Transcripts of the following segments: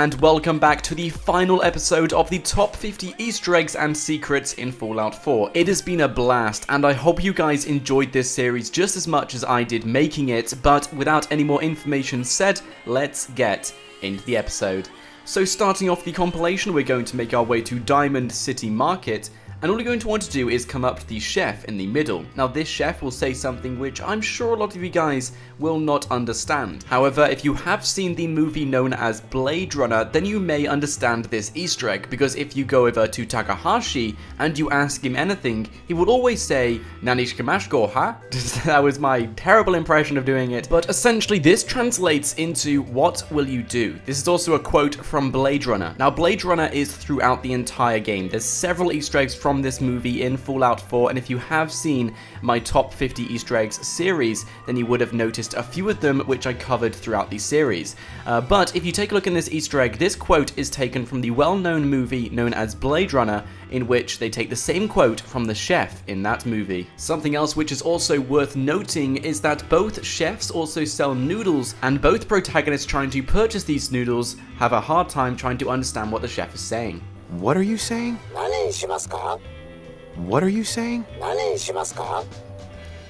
and welcome back to the final episode of the top 50 Easter eggs and secrets in Fallout 4. It has been a blast, and I hope you guys enjoyed this series just as much as I did making it, but without any more information said, let's get into the episode. So starting off the compilation, we're going to make our way to Diamond City Market, and all you're going to want to do is come up to the chef in the middle. Now this chef will say something which I'm sure a lot of you guys will not understand. However, if you have seen the movie known as Blade Runner, then you may understand this Easter egg, because if you go over to Takahashi and you ask him anything, he will always say, "Nani shikimashiko, ha?" That was my terrible impression of doing it, but essentially this translates into "what will you do?" This is also a quote from Blade Runner. Now Blade Runner is throughout the entire game. There's several Easter eggs from this movie in Fallout 4, and if you have seen my top 50 Easter eggs series, then you would have noticed a few of them which I covered throughout the series. But if you take a look in this Easter egg, this quote is taken from the well-known movie known as Blade Runner, in which they take the same quote from the chef in that movie. Something else which is also worth noting is that both chefs also sell noodles, and both protagonists trying to purchase these noodles have a hard time trying to understand what the chef is saying. What are you saying? What are you saying?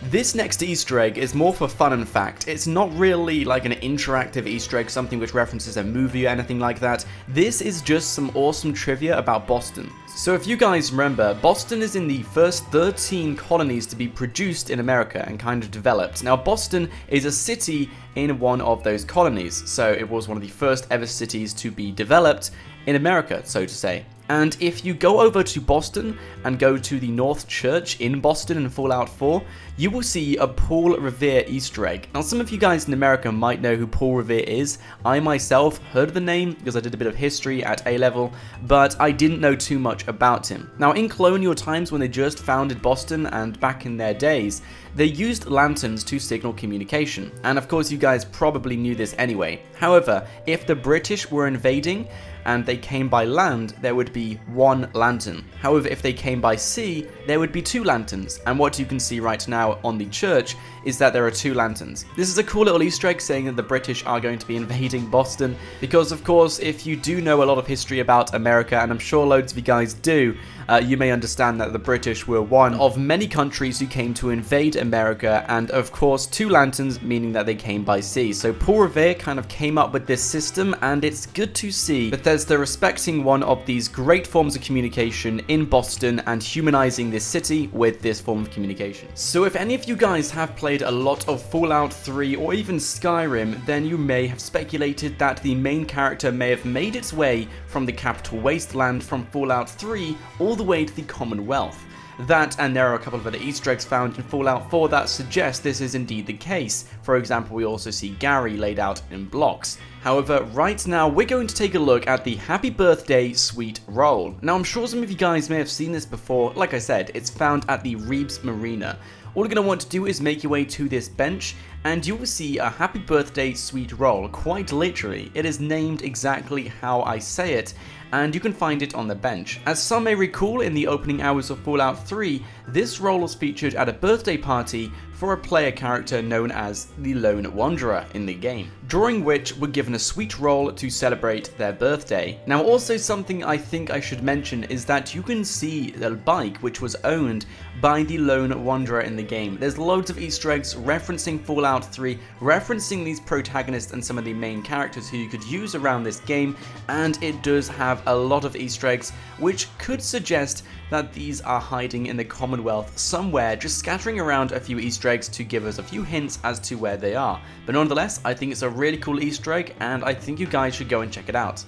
This next Easter egg is more for fun and fact. It's not really like an interactive Easter egg, something which references a movie or anything like that. This is just some awesome trivia about Boston. So if you guys remember, Boston is in the first 13 colonies to be produced in America and kind of developed. Now Boston is a city in one of those colonies, so it was one of the first ever cities to be developed in America, so to say. And if you go over to Boston and go to the North Church in Boston in Fallout 4, you will see a Paul Revere Easter egg. Now some of you guys in America might know who Paul Revere is. I myself heard of the name because I did a bit of history at A-level, but I didn't know too much about him. Now in colonial times, when they just founded Boston and back in their days, they used lanterns to signal communication. And of course you guys probably knew this anyway. However, if the British were invading and they came by land, there would be one lantern. However, if they came by sea, there would be two lanterns. And what you can see right now on the church is that there are two lanterns. This is a cool little Easter egg saying that the British are going to be invading Boston, because of course, if you do know a lot of history about America, and I'm sure loads of you guys do, you may understand that the British were one of many countries who came to invade America, and of course two lanterns meaning that they came by sea. So Paul Revere kind of came up with this system, and it's good to see Bethesda respecting one of these great forms of communication in Boston and humanizing this city with this form of communication. So if any of you guys have played a lot of Fallout 3 or even Skyrim, then you may have speculated that the main character may have made its way from the capital wasteland from Fallout 3 all the way to the Commonwealth. That, and there are a couple of other Easter eggs found in Fallout 4 that suggest this is indeed the case. For example, we also see Gary laid out in blocks. However, right now we're going to take a look at the Happy Birthday Sweet Roll. Now I'm sure some of you guys may have seen this before. Like I said, it's found at the Rebes Marina. All you're going to want to do is make your way to this bench, and you will see a Happy Birthday Sweet Roll, quite literally. It is named exactly how I say it, and you can find it on the bench. As some may recall, in the opening hours of Fallout 3, this roll was featured at a birthday party for a player character known as the Lone Wanderer in the game, during which were given a sweet roll to celebrate their birthday. Now also something I think I should mention is that you can see the bike which was owned by the Lone Wanderer in the game. There's loads of Easter eggs referencing Fallout 3, referencing these protagonists and some of the main characters who you could use around this game, and it does have a lot of Easter eggs which could suggest that these are hiding in the Commonwealth somewhere, just scattering around a few Easter eggs to give us a few hints as to where they are. But nonetheless, I think it's a really cool Easter egg, and I think you guys should go and check it out.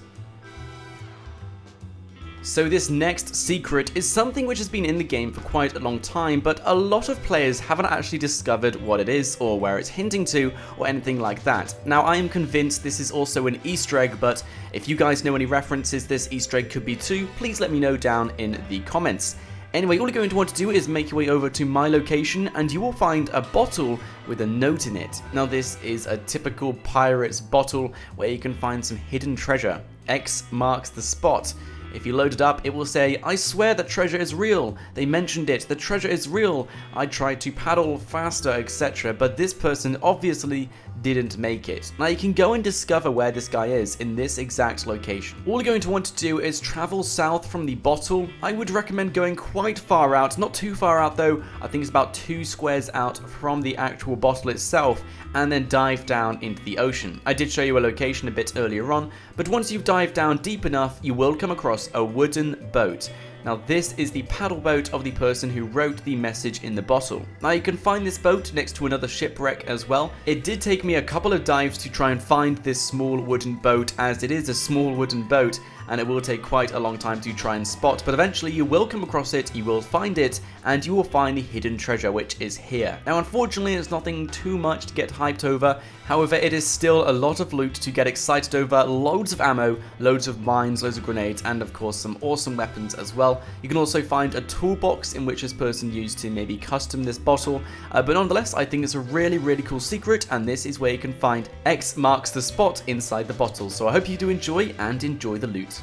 So this next secret is something which has been in the game for quite a long time, but a lot of players haven't actually discovered what it is or where it's hinting to or anything like that. Now I am convinced this is also an Easter egg, but if you guys know any references this Easter egg could be to, please let me know down in the comments. Anyway, all you're going to want to do is make your way over to my location, and you will find a bottle with a note in it. Now this is a typical pirate's bottle where you can find some hidden treasure. X marks the spot. If you load it up, it will say, "I swear that treasure is real. They mentioned it. The treasure is real. I tried to paddle faster, etc." But this person obviously didn't make it. Now you can go and discover where this guy is in this exact location. All you're going to want to do is travel south from the bottle. I would recommend going quite far out, not too far out though. I think it's about 2 squares out from the actual bottle itself, and then dive down into the ocean. I did show you a location a bit earlier on, but once you've dived down deep enough, you will come across a wooden boat. Now this is the paddle boat of the person who wrote the message in the bottle. Now you can find this boat next to another shipwreck as well. It did take me a couple of dives to try and find this small wooden boat, as it is a small wooden boat and it will take quite a long time to try and spot, but eventually you will come across it, you will find it, and you will find the hidden treasure, which is here. Now unfortunately it's nothing too much to get hyped over, however it is still a lot of loot to get excited over, loads of ammo, loads of mines, loads of grenades, and of course some awesome weapons as well. You can also find a toolbox in which this person used to maybe custom this bottle, but nonetheless I think it's a really cool secret, and this is where you can find X marks the spot inside the bottle. So I hope you do enjoy the loot.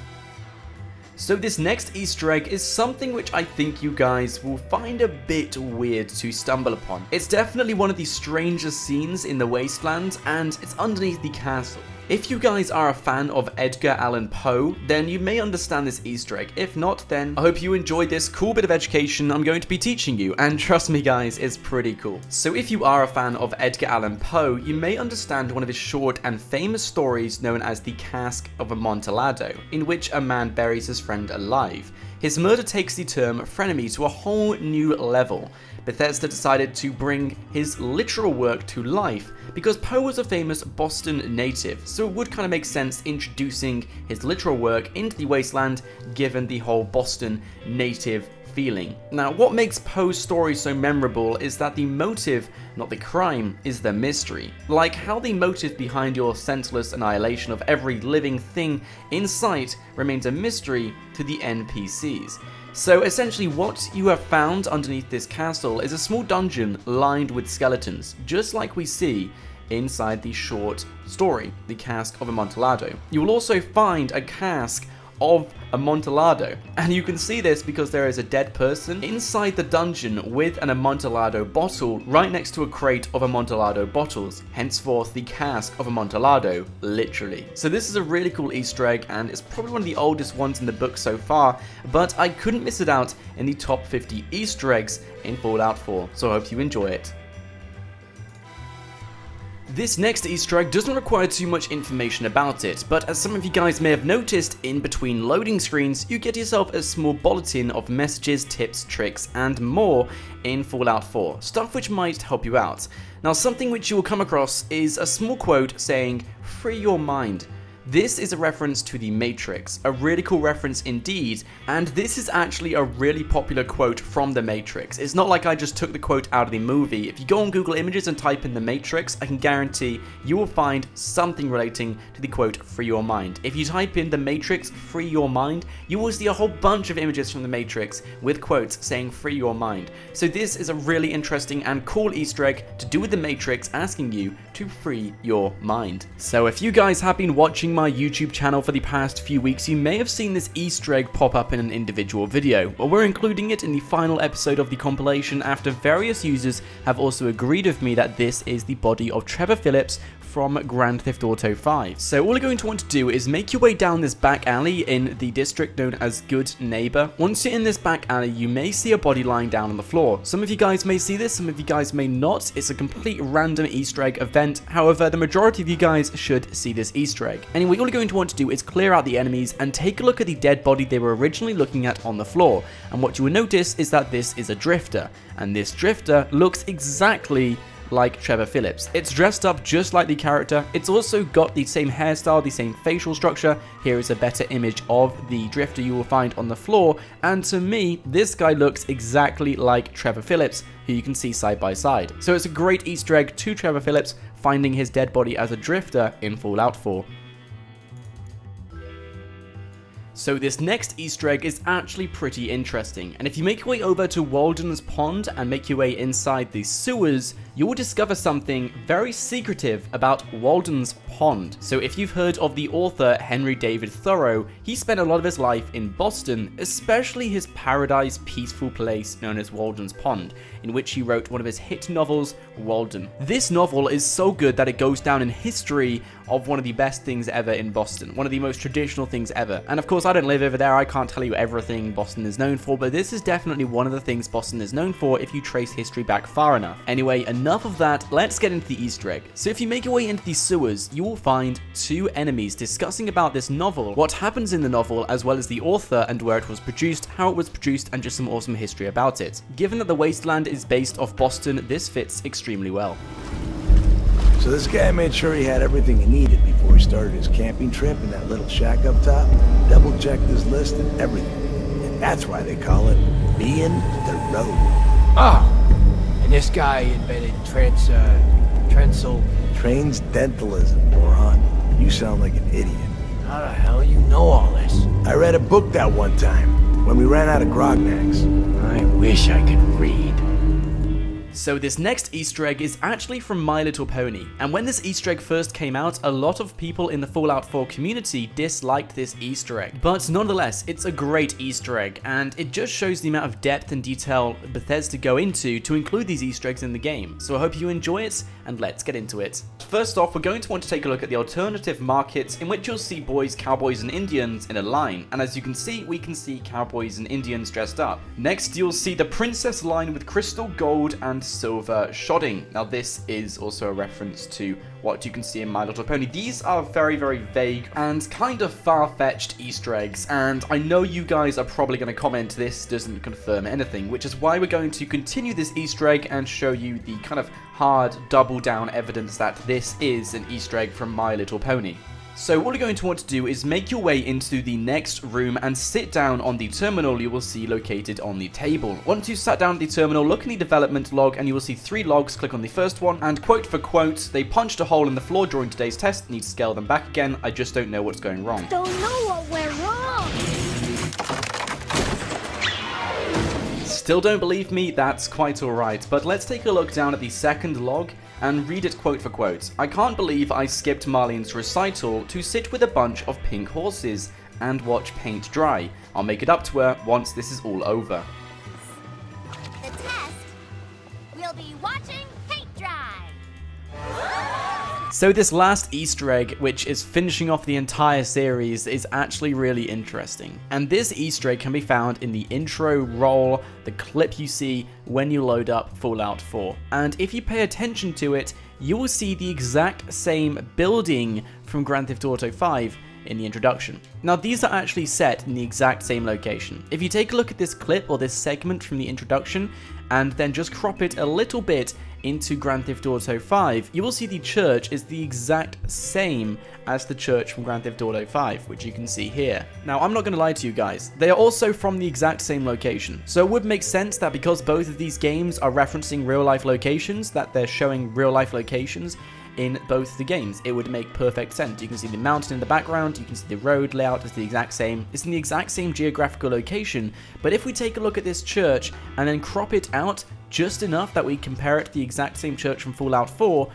So this next Easter egg is something which I think you guys will find a bit weird to stumble upon. It's definitely one of the strangest scenes in the Wasteland, and it's underneath the castle. If you guys are a fan of Edgar Allan Poe, then you may understand this Easter egg. If not, then I hope you enjoyed this cool bit of education I'm going to be teaching you, and trust me guys, it's pretty cool. So if you are a fan of Edgar Allan Poe, you may understand one of his short and famous stories known as the Cask of Amontillado, in which a man buries his friend alive. His murder takes the term frenemy to a whole new level. Bethesda decided to bring his literal work to life because Poe was a famous Boston native, so it would kind of make sense introducing his literal work into the Wasteland given the whole Boston native feeling. Now, what makes Poe's story so memorable is that the motive, not the crime, is the mystery. Like how the motive behind your senseless annihilation of every living thing in sight remains a mystery to the NPCs. So essentially what you have found underneath this castle is a small dungeon lined with skeletons, just like we see inside the short story, the Cask of Amontillado. You will also find a cask of Amontillado, and you can see this because there is a dead person inside the dungeon with an Amontillado bottle right next to a crate of Amontillado bottles, henceforth the Cask of Amontillado, literally. So this is a really cool Easter egg, and it's probably one of the oldest ones in the book so far, but I couldn't miss it out in the top 50 Easter eggs in Fallout 4, so I hope you enjoy it. This next Easter egg doesn't require too much information about it, but as some of you guys may have noticed, in between loading screens, you get yourself a small bulletin of messages, tips, tricks, and more in Fallout 4, stuff which might help you out. Now, something which you will come across is a small quote saying, "Free your mind." This is a reference to the Matrix, a really cool reference indeed, and this is actually a really popular quote from the Matrix. It's not like I just took the quote out of the movie. If you go on Google Images and type in the Matrix, I can guarantee you will find something relating to the quote "Free your mind." If you type in the Matrix "Free your mind," you will see a whole bunch of images from the Matrix with quotes saying "Free your mind." So this is a really interesting and cool Easter egg to do with the Matrix asking you to free your mind. So if you guys have been watching my YouTube channel for the past few weeks, you may have seen this Easter egg pop up in an individual video. Well, we're including it in the final episode of the compilation after various users have also agreed with me that this is the body of Trevor Phillips from Grand Theft Auto 5. So all you're going to want to do is make your way down this back alley in the district known as Good Neighbor. Once you're in this back alley, you may see a body lying down on the floor. Some of you guys may see this, some of you guys may not. It's a complete random Easter egg event. However, the majority of you guys should see this Easter egg. Anyway, all you're going to want to do is clear out the enemies and take a look at the dead body they were originally looking at on the floor. And what you will notice is that this is a drifter, and this drifter looks exactly like Trevor Phillips. It's dressed up just like the character. It's also got the same hairstyle, the same facial structure. Here is a better image of the drifter you will find on the floor, and to me, this guy looks exactly like Trevor Phillips, who you can see side by side. So it's a great Easter egg to Trevor Phillips finding his dead body as a drifter in Fallout 4. So this next Easter egg is actually pretty interesting, and if you make your way over to Walden's pond and make your way inside the sewers, you will discover something very secretive about Walden's pond. So if you've heard of the author Henry David Thoreau, he spent a lot of his life in Boston, especially his paradise peaceful place known as Walden's Pond, in which he wrote one of his hit novels, Walden. This novel is so good that it goes down in history of one of the best things ever in Boston, one of the most traditional things ever. And of course, I don't live over there, I can't tell you everything Boston is known for, but this is definitely one of the things Boston is known for if you trace history back far enough. Anyway, enough of that, let's get into the Easter egg. So if you make your way into these sewers, you will find two enemies discussing about this novel, what happens in the novel, as well as the author and where it was produced, how it was produced, and just some awesome history about it. Given that the Wasteland is based off Boston, this fits extremely well. So this guy made sure he had everything he needed before he started his camping trip in that little shack up top. Double-checked his list and everything. And that's why they call it being the road. Oh! And this guy invented Transdentalism, moron. You sound like an idiot. How the hell you know all this? I read a book that one time, when we ran out of grognacks. I wish I could read. So this next Easter egg is actually from My Little Pony, and when this Easter egg first came out, a lot of people in the Fallout 4 community disliked this Easter egg. But nonetheless, it's a great Easter egg, and it just shows the amount of depth and detail Bethesda go into to include these Easter eggs in the game. So I hope you enjoy it, and let's get into it. First off, we're going to want to take a look at the alternative markets in which you'll see boys, cowboys, and Indians in a line, and as you can see, we can see cowboys and Indians dressed up. Next, you'll see the princess line with crystal, gold, and silver shodding. Now this is also a reference to what you can see in My Little Pony. These are very, very vague and kind of far-fetched Easter eggs, and I know you guys are probably going to comment this doesn't confirm anything, which is why we're going to continue this Easter egg and show you the kind of hard double-down evidence that this is an Easter egg from My Little Pony. So what you're going to want to do is make your way into the next room and sit down on the terminal you will see located on the table. Once you sat down at the terminal, look in the development log and you will see 3 logs. Click on the first one and quote for quote, "They punched a hole in the floor during today's test, need to scale them back again, I just don't know what's going wrong." Don't know what went wrong. Still don't believe me? That's quite alright, but let's take a look down at the second log and read it quote for quote. "I can't believe I skipped Marlene's recital to sit with a bunch of pink horses and watch paint dry. I'll make it up to her once this is all over." The test. We'll be watching paint dry. So this last Easter egg, which is finishing off the entire series, is actually really interesting. And this Easter egg can be found in the intro roll, the clip you see when you load up Fallout 4. And if you pay attention to it, you will see the exact same building from Grand Theft Auto 5 in the introduction. Now these are actually set in the exact same location. If you take a look at this clip or this segment from the introduction and then just crop it a little bit into Grand Theft Auto 5, you will see the church is the exact same as the church from Grand Theft Auto 5, which you can see here. Now, I'm not going to lie to you guys, they are also from the exact same location. So it would make sense that because both of these games are referencing real-life locations, that they're showing real-life locations in both the games. It would make perfect sense. You can see the mountain in the background, you can see the road layout is the exact same. It's in the exact same geographical location, but if we take a look at this church and then crop it out just enough that we compare it to the exact same church from Fallout 4,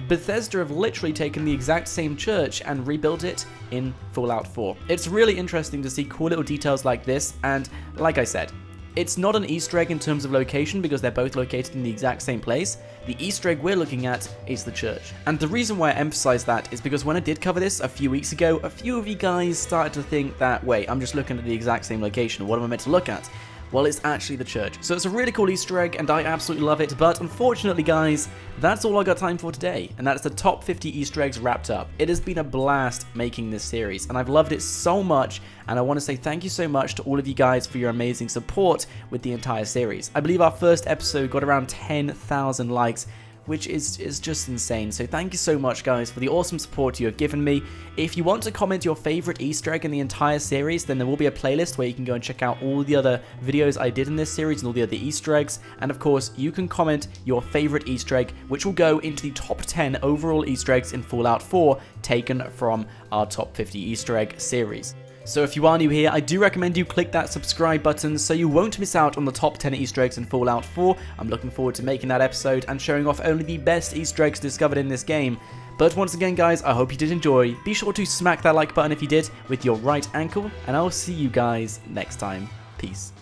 Bethesda have literally taken the exact same church and rebuilt it in Fallout 4. It's really interesting to see cool little details like this, and like I said, it's not an Easter egg in terms of location because they're both located in the exact same place. The Easter egg we're looking at is the church. And the reason why I emphasize that is because when I did cover this a few weeks ago, a few of you guys started to think that, wait, I'm just looking at the exact same location. What am I meant to look at? Well, it's actually the church. So it's a really cool Easter egg, and I absolutely love it, but unfortunately, guys, that's all I got time for today, and that's the top 50 Easter eggs wrapped up. It has been a blast making this series, and I've loved it so much, and I want to say thank you so much to all of you guys for your amazing support with the entire series. I believe our first episode got around 10,000 likes, which is just insane. So thank you so much, guys, for the awesome support you have given me. If you want to comment your favorite Easter egg in the entire series, then there will be a playlist where you can go and check out all the other videos I did in this series and all the other Easter eggs. And of course, you can comment your favorite Easter egg, which will go into the top 10 overall Easter eggs in Fallout 4, taken from our top 50 Easter egg series. So if you are new here, I do recommend you click that subscribe button so you won't miss out on the top 10 Easter eggs in Fallout 4. I'm looking forward to making that episode and showing off only the best Easter eggs discovered in this game. But once again guys, I hope you did enjoy. Be sure to smack that like button if you did with your right ankle, and I'll see you guys next time. Peace.